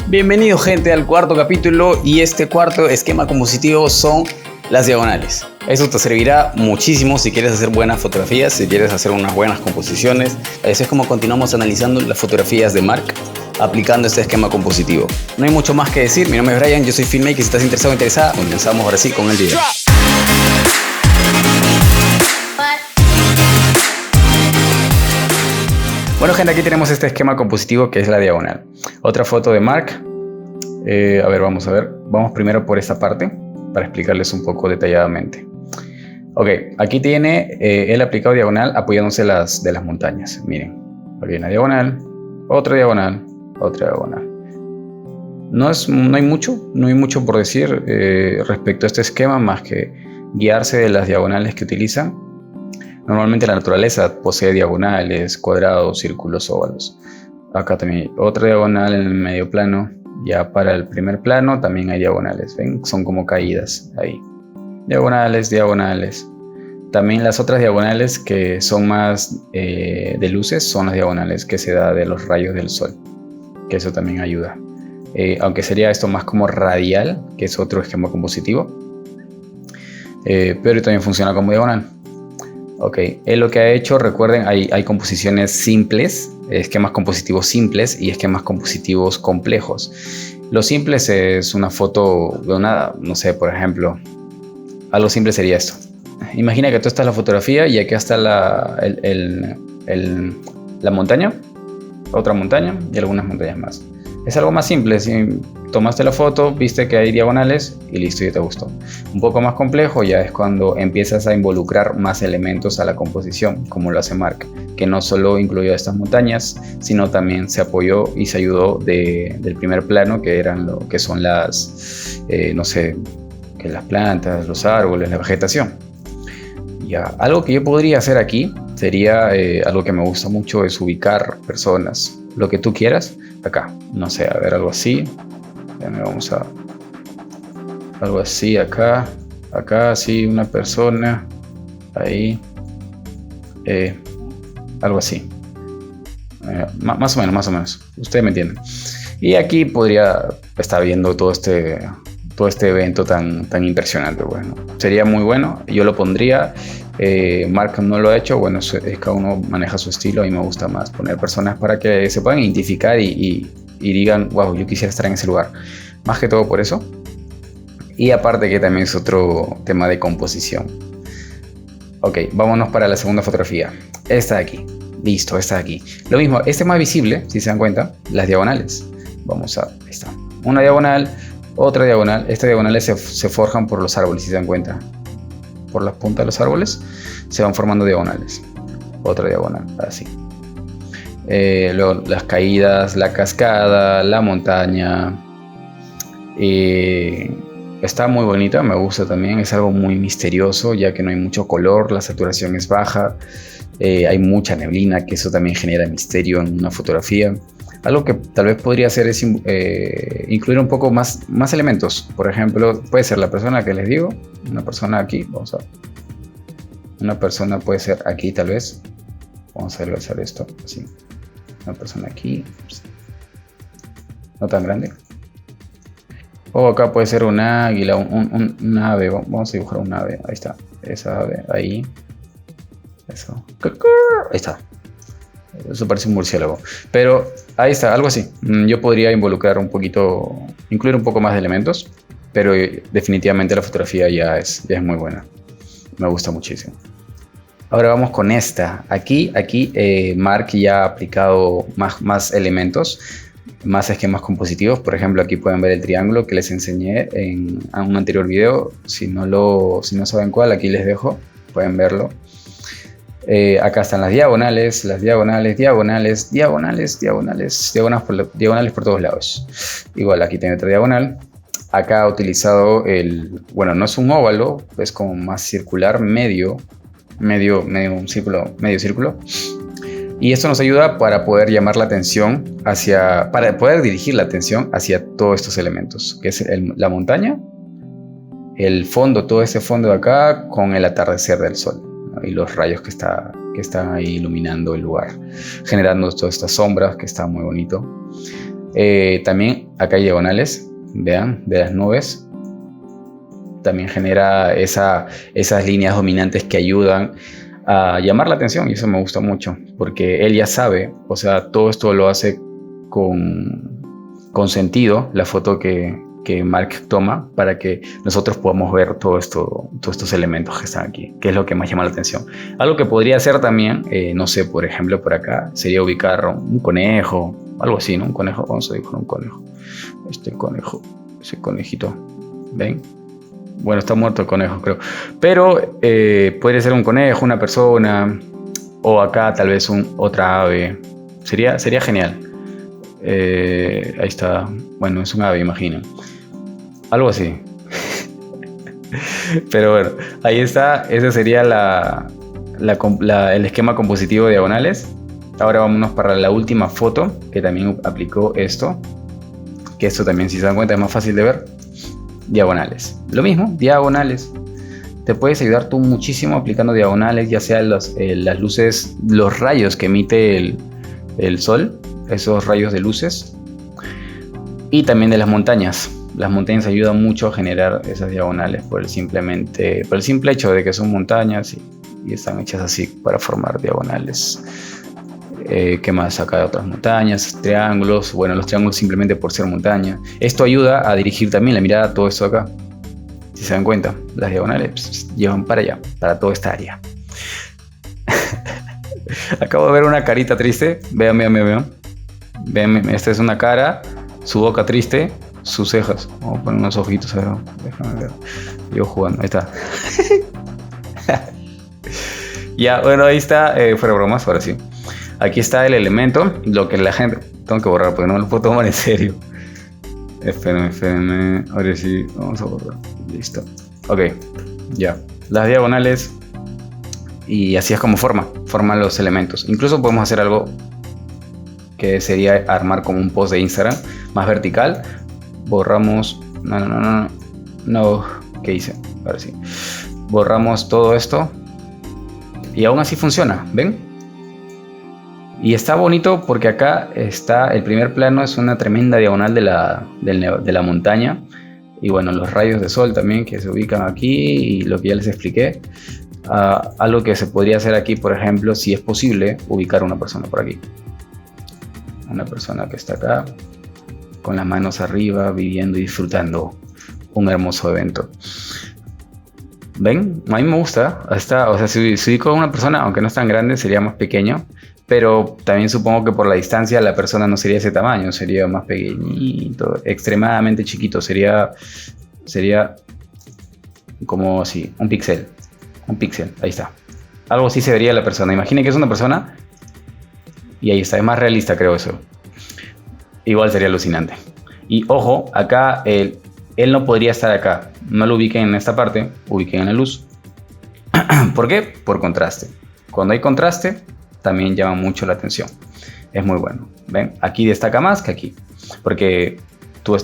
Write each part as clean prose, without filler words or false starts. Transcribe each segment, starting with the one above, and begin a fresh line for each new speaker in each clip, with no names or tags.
Bienvenido gente al cuarto capítulo y este cuarto esquema compositivo son las diagonales. Eso te servirá muchísimo si quieres hacer buenas fotografías, si quieres hacer unas buenas composiciones. Así es como continuamos analizando las fotografías de Mark aplicando este esquema compositivo. No hay mucho más que decir, mi nombre es Brian, yo soy filmmaker. Si estás interesado o interesada, comenzamos ahora sí con el video. Bueno gente, aquí tenemos este esquema compositivo que es la diagonal. Otra foto de Mark. A ver, vamos a ver. Vamos primero por esta parte para explicarles un poco detalladamente. Ok, aquí tiene él aplicado diagonal apoyándose de las montañas. Miren, aquí hay una diagonal, otra diagonal, otra diagonal. No hay mucho por decir respecto a este esquema más que guiarse de las diagonales que utilizan. Normalmente la naturaleza posee diagonales, cuadrados, círculos, óvalos. Acá también hay otra diagonal en el medio plano. Ya para el primer plano también hay diagonales. ¿Ven? Son como caídas ahí. Diagonales, diagonales. También las otras diagonales que son más de luces son las diagonales que se da de los rayos del sol. Que eso también ayuda. Aunque sería esto más como radial, que es otro esquema compositivo. Pero también funciona como diagonal. Ok, él lo que ha hecho, recuerden, hay composiciones simples, esquemas compositivos simples y esquemas compositivos complejos. Los simples es una foto de una, no sé, por ejemplo, algo simple sería esto. Imagina que tú estás en la fotografía y aquí está la montaña, otra montaña y algunas montañas más. Es algo más simple, si tomaste la foto, viste que hay diagonales y listo, ya te gustó. Un poco más complejo ya es cuando empiezas a involucrar más elementos a la composición, como lo hace Mark, que no solo incluyó estas montañas, sino también se apoyó y se ayudó del primer plano, que eran lo que son las, no sé, que las plantas, los árboles, la vegetación. Ya, algo que yo podría hacer aquí sería algo que me gusta mucho, es ubicar personas, lo que tú quieras, acá, no sé, a ver, algo así. Vamos a algo así acá, sí, una persona ahí, algo así, más o menos, ustedes me entienden. Y aquí podría estar viendo todo este evento tan impresionante. Bueno, sería muy bueno, yo lo pondría. Mark no lo ha hecho, bueno, cada uno maneja su estilo. A mí me gusta más poner personas para que se puedan identificar y digan, wow, yo quisiera estar en ese lugar, más que todo por eso. Y aparte que también es otro tema de composición. Ok, vámonos para la segunda fotografía, esta de aquí. Listo, esta de aquí, lo mismo, este es más visible, si se dan cuenta, las diagonales. Vamos a, ahí está, una diagonal, otra diagonal. Estas diagonales se forjan por los árboles, si se dan cuenta, por las puntas de los árboles se van formando diagonales. Otra diagonal, así. Luego las caídas, la cascada, la montaña. Está muy bonita, me gusta también. Es algo muy misterioso ya que no hay mucho color, la saturación es baja, hay mucha neblina, que eso también genera misterio en una fotografía. Algo que tal vez podría hacer es incluir un poco más elementos. Por ejemplo, puede ser la persona que les digo, una persona aquí, vamos a ver. Una persona puede ser aquí tal vez. Vamos a hacer esto así. Una persona aquí, no tan grande. O acá puede ser un águila, un ave. Vamos a dibujar un ave. Ahí está, esa ave, ahí. Eso. Ahí está. Eso parece un murciélago. Pero ahí está, algo así. Yo podría incluir un poco más de elementos. Pero definitivamente la fotografía ya es muy buena. Me gusta muchísimo. Ahora vamos con esta. Aquí Mark ya ha aplicado más elementos, más esquemas compositivos. Por ejemplo, aquí pueden ver el triángulo que les enseñé en un anterior video. Si no saben cuál, aquí les dejo. Pueden verlo. Acá están las diagonales por todos lados. Igual aquí tiene otra diagonal. Acá ha utilizado bueno, no es un óvalo, es como más circular, medio círculo. Y esto nos ayuda para poder llamar la atención para poder dirigir la atención hacia todos estos elementos, que es la montaña, el fondo, todo ese fondo de acá con el atardecer del sol, ¿no? Y los rayos que están ahí iluminando el lugar, generando todas estas sombras, que está muy bonito. También acá hay diagonales, vean, de las nubes. También genera esas líneas dominantes que ayudan a llamar la atención, y eso me gusta mucho, porque él ya sabe, o sea, todo esto lo hace con sentido, la foto que Mark toma, para que nosotros podamos ver todos estos elementos que están aquí, que es lo que más llama la atención. Algo que podría hacer también, no sé, por ejemplo, por acá, sería ubicar un conejo, algo así, ¿no? Un conejo, vamos a dibujar un conejo. Este conejo, ese conejito, ¿ven? Bueno, está muerto el conejo, creo. Pero podría ser un conejo, una persona, o acá tal vez otra ave. Sería genial. Ahí está. Bueno, es un ave, imagino. Algo así. Pero bueno, ahí está. Ese sería el esquema compositivo de diagonales. Ahora vámonos para la última foto, que también aplicó esto. Que esto también, si se dan cuenta, es más fácil de ver. Diagonales. Lo mismo, diagonales. Te puedes ayudar tú muchísimo aplicando diagonales, ya sea las luces, los rayos que emite el sol, esos rayos de luces. Y también de las montañas. Las montañas ayudan mucho a generar esas diagonales por el simple hecho de que son montañas y están hechas así para formar diagonales. ¿Qué más? Acá hay otras montañas, triángulos. Bueno, los triángulos simplemente por ser montaña. Esto ayuda a dirigir también la mirada a todo esto acá. Si se dan cuenta, las diagonales llevan para allá, para toda esta área. Acabo de ver una carita triste. Vean. Vean, esta es una cara, su boca triste, sus cejas. Vamos a poner unos ojitos, a ver. Déjame ver. Yo jugando, ahí está. Ya, bueno, ahí está. Fuera bromas, ahora sí. Aquí está el elemento, lo que la gente... Tengo que borrar porque no me lo puedo tomar en serio. Espérenme. Ahora sí, vamos a borrar. Listo. Ok, ya. Las diagonales. Y así es como forman los elementos. Incluso podemos hacer algo que sería armar como un post de Instagram más vertical. Borramos... No. ¿Qué hice? Ahora sí. Borramos todo esto. Y aún así funciona, ¿ven? Y está bonito porque acá está, el primer plano es una tremenda diagonal de la montaña. Y bueno, los rayos de sol también que se ubican aquí y lo que ya les expliqué. Algo que se podría hacer aquí, por ejemplo, si es posible, ubicar a una persona por aquí. Una persona que está acá, con las manos arriba, viviendo y disfrutando un hermoso evento. ¿Ven? A mí me gusta. O sea, si ubico a una persona, aunque no es tan grande, sería más pequeño. Pero también supongo que por la distancia la persona no sería ese tamaño, sería más pequeñito, extremadamente chiquito, sería como así, un píxel, ahí está. Algo así se vería la persona. Imaginen que es una persona y ahí está, es más realista, creo eso. Igual sería alucinante. Y ojo, acá él no podría estar acá, no lo ubiquen en esta parte, ubiquen en la luz. ¿Por qué? Por contraste. Cuando hay contraste, también llama mucho la atención. Es muy bueno. ¿Ven? Aquí destaca más que aquí. Porque tú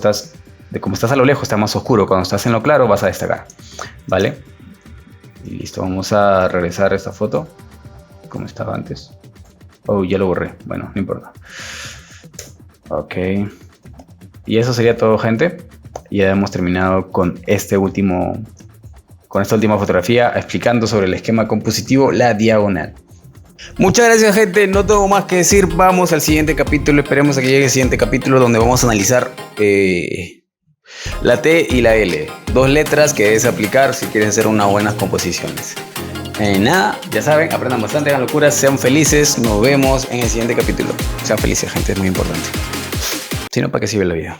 como estás a lo lejos, está más oscuro. Cuando estás en lo claro, vas a destacar. ¿Vale? Y listo. Vamos a regresar a esta foto. Como estaba antes. Oh, ya lo borré. Bueno, no importa. Ok. Y eso sería todo, gente. Ya hemos terminado con esta última fotografía explicando sobre el esquema compositivo, la diagonal. Muchas gracias, gente, no tengo más que decir. Vamos al siguiente capítulo, esperemos a que llegue el siguiente capítulo donde vamos a analizar la T y la L, dos letras que debes aplicar si quieres hacer unas buenas composiciones. Nada, ya saben, aprendan bastante, hagan locuras, sean felices, nos vemos en el siguiente capítulo. Sean felices, gente, es muy importante. Si no, ¿para qué sirve la vida?